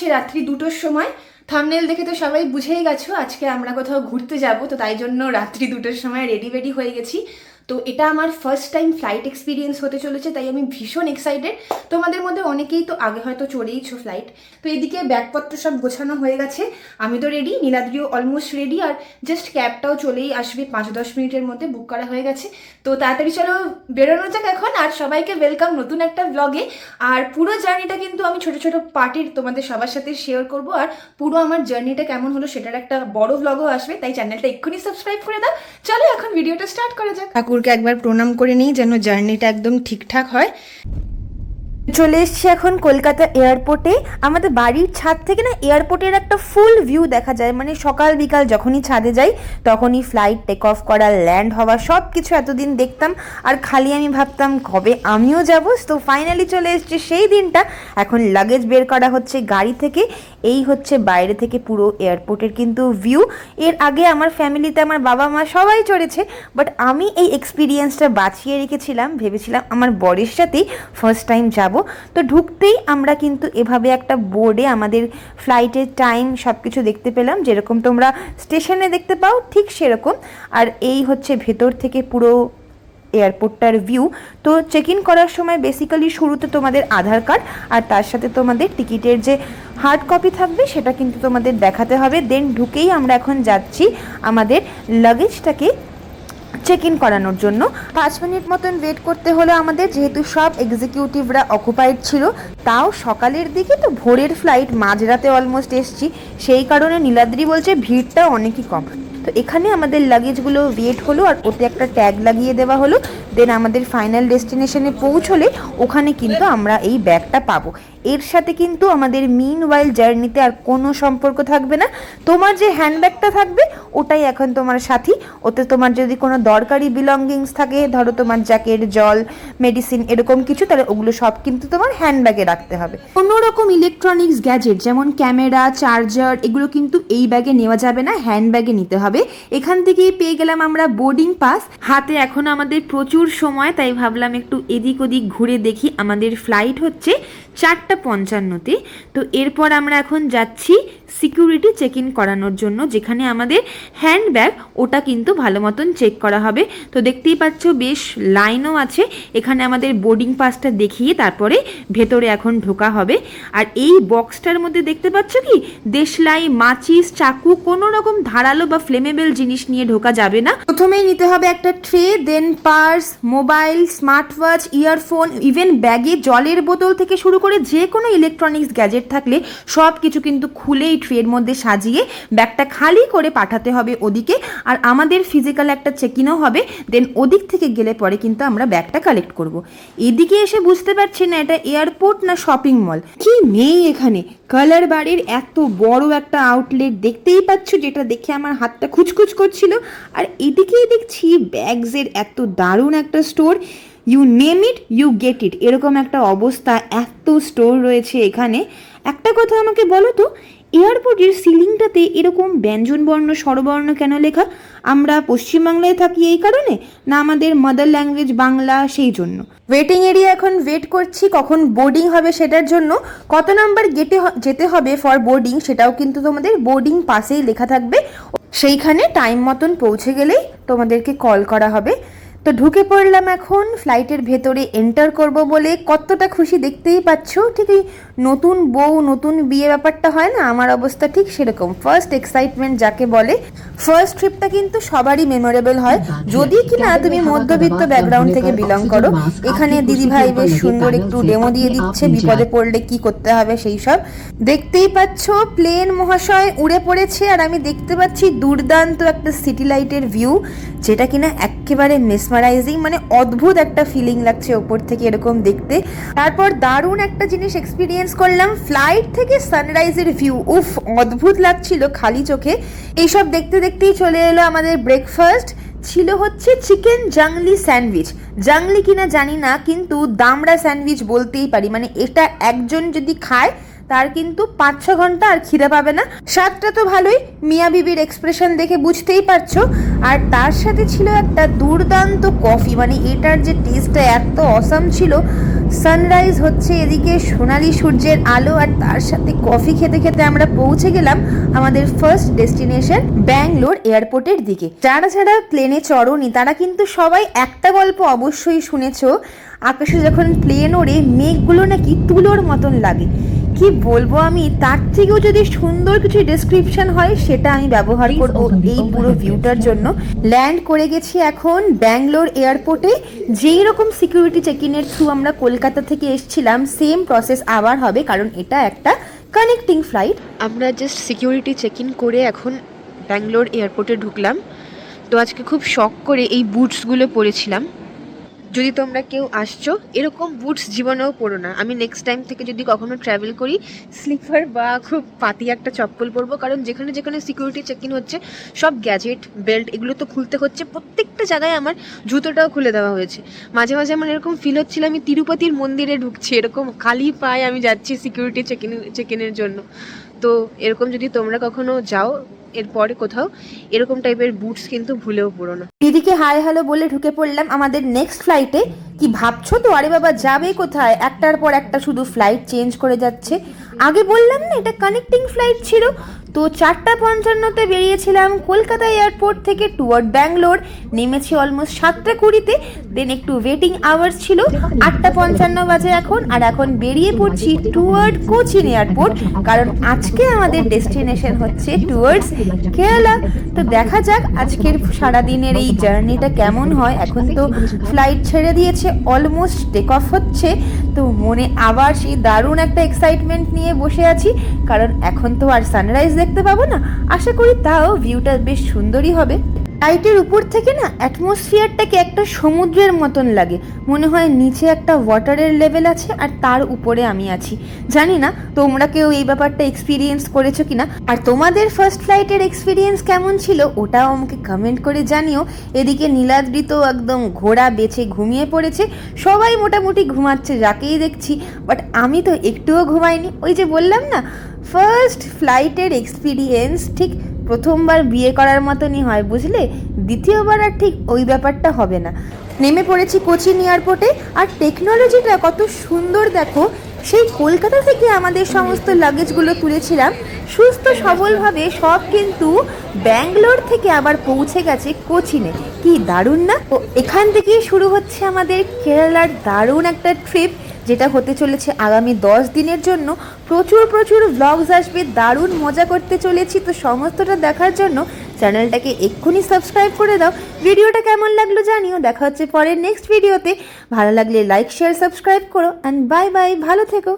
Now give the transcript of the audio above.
হচ্ছে রাত্রি 2টোর সময়। থাম্বনেল দেখে তো সবাই বুঝেই গেছো আজকে আমরা কোথাও ঘুরতে যাব, তো তাই জন্য রাত্রি 2টোর সময় রেডি হয়ে গেছি। তো এটা আমার ফার্স্ট টাইম ফ্লাইট এক্সপিরিয়েন্স হতে চলেছে, তাই আমি ভীষণ এক্সাইটেড। তোমাদের মধ্যে অনেকেই তো আগে হয়তো চড়েইছো ফ্লাইট। তো এদিকে ব্যাগপত্র সব গোছানো হয়ে গেছে, আমি তো রেডি, নীলাদ্রিও অলমোস্ট রেডি, আর জাস্ট ক্যাবটাও চলেই আসবে 5-10 মিনিটের মধ্যে, বুক করা হয়ে গেছে। তো তাড়াতাড়ি চলো বেরোনো যাক এখন। আর সবাইকে ওয়েলকাম নতুন একটা ব্লগে। আর পুরো জার্নিটা কিন্তু আমি ছোট ছোট পার্টির তোমাদের সবার সাথে শেয়ার করব, আর পুরো আমার জার্নিটা কেমন হলো সেটার একটা বড় ব্লগও আসবে, তাই চ্যানেলটা এক্ষুনি সাবস্ক্রাইব করে দাও। চলো এখন ভিডিওটা স্টার্ট করা যাক। ঠাকুরকে একবার প্রণাম করে নিই যেন জার্নিটা একদম ঠিকঠাক হয়। চলে এসছি এখন কলকাতা এয়ারপোর্টে। আমাদের বাড়ির ছাদ থেকে না এয়ারপোর্টের একটা ফুল ভিউ দেখা যায়, মানে সকাল বিকাল যখনই ছাদে যাই তখনই ফ্লাইট টেক অফ করা, ল্যান্ড হওয়া, সব কিছু এতদিন দেখতাম আর খালি আমি ভাবতাম কবে আমিও যাব। তো ফাইনালি চলে এসছি সেই দিনটা। এখন লাগেজ বের করা হচ্ছে গাড়ি থেকে। এই হচ্ছে বাইরে থেকে পুরো এয়ারপোর্টের কিন্তু ভিউ। এর আগে আমার ফ্যামিলিতে আমার বাবা মা সবাই চড়েছে, বাট আমি এই এক্সপিরিয়েন্সটা বাঁচিয়ে রেখেছিলাম, ভেবেছিলাম আমার বরের সাথেই ফার্স্ট টাইম যাব। তো ঢুকতেই আমরা কিন্তু এভাবে একটা বোর্ডে আমাদের ফ্লাইটের টাইম সব কিছু দেখতে পেলাম, যেরকম তোমরা স্টেশনে দেখতে পাও ঠিক সেরকম। আর এই হচ্ছে ভেতর থেকে পুরো এয়ারপোর্টটার ভিউ। তো চেক ইন করার সময় বেসিক্যালি শুরুতে তোমাদের আধার কার্ড আর তার সাথে তোমাদের টিকিটের যে হার্ড কপি থাকবে সেটা কিন্তু তোমাদের দেখাতে হবে। দেন ঢুকেই আমরা এখন যাচ্ছি আমাদের লাগেজটাকে চেক ইন করানোর জন্য। 5 মিনিট মতন ওয়েট করতে হলো আমাদের, যেহেতু সব এক্সিকিউটিভরা অকুপাইড ছিল। তাও সকালের দিকে তো, ভোরের ফ্লাইট, মাঝরাতে অলমোস্ট এসছি, সেই কারণে নীলাদ্রি বলছে ভিড়টা অনেকই কম। তো এখানে আমাদের লাগেজগুলো ওয়েট হলো আর ওতে একটা ট্যাগ লাগিয়ে দেওয়া হলো। দেন আমাদের ফাইনাল ডেস্টিনেশনে পৌঁছলে ওখানে কিন্তু আমরা এই ব্যাগটা পাবো। এর সাথে কিন্তু আমাদের মিন ওয়াইল জার্নিতে আর কোনো সম্পর্ক থাকবে না। তোমার যে হ্যান্ডব্যাগটা থাকবে ওটাই এখন তোমার সাথী। ওতে তোমার যদি কোনো দরকারি বিলঙ্গিংস থাকে, ধরো তোমার জ্যাকেট, জল, মেডিসিন এরকম কিছু, তাহলে ওগুলো সব কিন্তু তোমার হ্যান্ডব্যাগে রাখতে হবে। কোনো রকম ইলেকট্রনিক্স গ্যাজেট যেমন ক্যামেরা, চার্জার, এগুলো কিন্তু এই ব্যাগে নেওয়া যাবে না, হ্যান্ডব্যাগে নিতে হবে। এখান থেকেই পেয়ে গেলাম আমরা বোর্ডিং পাস। হাতে এখন আমাদের প্রচুর সময়, তাই ভাবলাম একটু এদিক ওদিক ঘুরে দেখি। আমাদের ফ্লাইট হচ্ছে 4:55-তে। তো এরপর আমরা এখন যাচ্ছি সিকিউরিটি চেক ইন করানোর জন্য, যেখানে আমাদের হ্যান্ডব্যাগ ওটা কিন্তু ভালো মতন চেক করা হবে। তো দেখতেই পাচ্ছ বেশ লাইনও আছে। এখানে আমাদের বোর্ডিং পাসটা দেখিয়ে তারপরে ভেতরে এখন ঢোকা হবে। আর এই বক্সটার মধ্যে দেখতে পাচ্ছ কি, দেশলাই, মাচিস, চাকু, কোনো রকম ধারালো বা ফ্লেমেবল জিনিস নিয়ে ঢোকা যাবে না। প্রথমেই নিতে হবে একটা tray, then purse, mobile, smart watch, earphone, even ব্যাগে জলের বোতল থেকে শুরু করে যে কোনো ইলেকট্রনিক্স গ্যাজেট থাকলে সব কিছু কিন্তু খুলেই ট্রের মধ্যে সাজিয়ে ব্যাগটা খালি করে পাঠাতে হবে ওদিকে। আর আমাদের ফিজিক্যাল একটা চেক ইনও হবে, দেন ওদিক থেকে গেলে পরে কিন্তু আমরা ব্যাগটা কালেক্ট করব। এদিকে এসে বুঝতে পারছি না এটা এয়ারপোর্ট না শপিং মল, কি নেই এখানে। কালার বাড়ির এত বড় একটা আউটলেট দেখতেই পাচ্ছ, যেটা দেখে আমার হাতটা খুচখুচ করছিল। আর এদিকেই দেখছি ব্যাগসের এত দারুণ একটা store, you name it you get it, এরকম একটা অবস্থা। এত স্টোর রয়েছে এখানে। একটা কথা আমাকে বলো তো, এয়ারপোর্টের সিলিংটাতে এরকম ব্যঞ্জনবর্ণ স্বরবর্ণ কেন লেখা? আমরা পশ্চিমবাংলায় থাকি এই কারণে, না আমাদের মাদার ল্যাঙ্গুয়েজ বাংলা সেই জন্য? ওয়েটিং এরিয়া এখন ওয়েট করছি কখন বোর্ডিং হবে সেটার জন্য। কত নাম্বার গেটে যেতে হবে ফর বোর্ডিং সেটাও কিন্তু তোমাদের বোর্ডিং পাসেই লেখা থাকবে। সেইখানে টাইম মতন পৌঁছে গেলেই তোমাদেরকে কল করা হবে। তো ঢুকে পড়লাম এখন ফ্লাইটের ভেতরে এন্টার করব বলে। কতটা খুশি দেখতেই পাচ্ছ। ঠিক এই নতুন বউ নতুন বিয়ে ব্যাপারটা হয় না, আমার অবস্থা ঠিক সেরকম। ফার্স্ট এক্সাইটমেন্ট যাকে বলে। ফার্স্ট ট্রিপটা কিন্তু সবারই মেমোরেবল হয়, যদি কিনা তুমি মধ্যবিত্ত ব্যাকগ্রাউন্ড থেকে বিলং করো। এখানে দিদিভাই বেশ সুন্দর একটু ডেমো দিয়ে দিচ্ছে বিপদে পড়লে কি করতে হবে সেই সব। দেখতেই পাচ্ছ প্লেন মহাশয় উড়ে পড়েছে, আর আমি দেখতে পাচ্ছি দুর্দান্ত একটা সিটি লাইটের ভিউ, যেটা কিনা একেবারে মেসমারাইজিং, মানে অদ্ভুত একটা ফিলিং লাগছে ওপর থেকে এরকম দেখতে। তারপর দারুণ একটা জিনিস এক্সপিরিয়েন্স করলাম, ফ্লাইট থেকে সানরাইজের ভিউ। উফ, অদ্ভুত লাগছিল খালি চোখে। এইসব দেখতে দেখতেই চলে এলো আমাদের ব্রেকফাস্ট। ছিল হচ্ছে চিকেন জাংলি স্যান্ডউইচ। জাংলি কিনা জানি না, কিন্তু দামড়া স্যান্ডউইচ বলতেই পারি। মানে এটা একজন যদি খায় তার কিন্তু 5-6 ঘন্টা আর খিদে পাবে না। স্বাদটা তো ভালোই, মিয়া বিবির এক্সপ্রেশন দেখে বুঝতেই পারছো। আর তার সাথে ছিল একটা দুর্দান্ত কফি, মানে এটার যে টেস্টটা এত অসাম ছিল, সানরাইজ হচ্ছে, এদিকে সোনালি সূর্যের আলো, আর তার সাথে কফি খেতে খেতে আমরা পৌঁছে গেলাম আমাদের ফার্স্ট ডেস্টিনেশন ব্যাঙ্গালোর এয়ারপোর্টের দিকে। যারা যারা প্লেনে চড়োনি তারা কিন্তু সবাই একটা গল্প অবশ্যই শুনেছো, আকাশে যখন প্লেন ওড়ে মেঘগুলো নাকি তুলোর মতন লাগে। কি বলবো আমি, তার থেকেও যদি সুন্দর কিছু ডেসক্রিপশন হয় সেটা আমি ব্যবহার করব এই পুরো ভিউটার জন্য। ল্যান্ড করে গেছি এখন ব্যাঙ্গালোর এয়ারপোর্টে। যেই রকম সিকিউরিটি চেক ইনের থ্রু আমরা কলকাতা থেকে এসেছিলাম সেম প্রসেস আবার হবে, কারণ এটা একটা কানেক্টিং ফ্লাইট। আমরা জাস্ট সিকিউরিটি চেক ইন করে এখন ব্যাঙ্গালোর এয়ারপোর্টে ঢুকলাম। তো আজকে খুব শখ করে এই বুটসগুলো পরেছিলাম। যদি তোমরা কেউ আসছো এরকম বুটস জীবনেও পরো না। আমি নেক্সট টাইম থেকে যদি কখনো ট্রাভেল করি স্লিপার বা খুব পাতি একটা চপ্পল পরবো, কারণ যেখানে যেখানে সিকিউরিটি চেক ইন হচ্ছে সব গ্যাজেট বেল্ট এগুলো তো খুলতে হচ্ছে। প্রত্যেকটা জায়গায় আমার জুতোটাও খুলে দেওয়া হয়েছে। মাঝে মাঝে আমার এরকম ফিল হচ্ছিল আমি তিরুপতির মন্দিরে ঢুকছি, এরকম খালি পায়ে আমি যাচ্ছি সিকিউরিটি চেক ইনের জন্য। তো এরকম যদি তোমরা কখনো যাও এরপরে কোথাও, এরকম টাইপের বুটস কিন্তু ভুলেও পড়ো না। দিদিকে হাই হ্যালো বলে ঢুকে পড়লাম আমাদের নেক্সট ফ্লাইটে। কি ভাবছো তো, আরে বাবা যাবে কোথায়, একটার পর একটা শুধু ফ্লাইট চেঞ্জ করে যাচ্ছে। আগে বললাম না এটা কানেক্টিং ফ্লাইট ছিল। তো 4:55-তে বেরিয়েছিলাম কলকাতা এয়ারপোর্ট থেকে টুয়ার্ড ব্যাঙ্গালোর, নেমেছি অলমোস্ট 7:20-তে। দেন একটু ওয়েটিং আওয়ার্স ছিল, 8:55 বাজে এখন, আর এখন বেরিয়ে পড়ছি টুয়ার্ড কোচিন এয়ারপোর্ট, কারণ আজকে আমাদের ডেস্টিনেশন হচ্ছে টুয়ার্ডস কেরালা। তো দেখা যাক আজকের সারাদিনের এই জার্নিটা কেমন হয়। এখন তো ফ্লাইট ছেড়ে দিয়েছে, অলমোস্ট টেক অফ হচ্ছে। তো মনে আবার সেই দারুণ একটা এক্সাইটমেন্ট নিয়ে বসে আছি, কারণ এখন তো আর সানরাইজ দেখতে পাবো না। আশা করি তাও ভিউটা বেশ সুন্দরই হবে। ফ্লাইটের উপর থেকে না অ্যাটমসফিয়ারটাকে একটা সমুদ্রের মতন লাগে, মনে হয় নিচে একটা ওয়াটারের লেভেল আছে আর তার উপরে আমি আছি। জানি না তোমরা কেউ এই ব্যাপারটা এক্সপিরিয়েন্স করেছো কিনা, আর তোমাদের ফার্স্ট ফ্লাইটের এক্সপিরিয়েন্স কেমন ছিল ওটাও আমাকে কমেন্ট করে জানিও। এদিকে নীলাদ্রি তো একদম ঘোড়া বেছে ঘুমিয়ে পড়েছে, সবাই মোটামুটি ঘুমাচ্ছে যাকেই দেখছি, বাট আমি তো একটুও ঘুমাইনি। ওই যে বললাম না, ফার্স্ট ফ্লাইটের এক্সপিরিয়েন্স ঠিক প্রথমবার বিয়ে করার মতনই হয়, বুঝলে? দ্বিতীয়বার আর ঠিক ওই ব্যাপারটা হবে না। নেমে পড়েছি কোচিন এয়ারপোর্টে, আর টেকনোলজিটা কত সুন্দর দেখো। সেই কলকাতা থেকে আমাদের সমস্ত লাগেজগুলো তুলেছিলাম সুস্থ সবলভাবে, সব কিন্তু ব্যাঙ্গালোর থেকে আবার পৌঁছে গেছে কোচিনে। কি দারুণ না? ও এখান থেকেই শুরু হচ্ছে আমাদের কেরালার দারুণ একটা ট্রিপ, যেটা হতে চলেছে আগামী 10 দিনের জন্য। প্রচুর প্রচুর ব্লগস আসবে, দারুণ মজা করতে চলেছি। তো সমস্তটা দেখার জন্য চ্যানেলটাকে এক্ষুনি সাবস্ক্রাইব করে দাও। ভিডিওটা কেমন লাগলো জানিও। দেখা হচ্ছে পরের নেক্সট ভিডিওতে। ভালো লাগলে লাইক শেয়ার সাবস্ক্রাইব করো, অ্যান্ড বাই বাই, ভালো থেকো।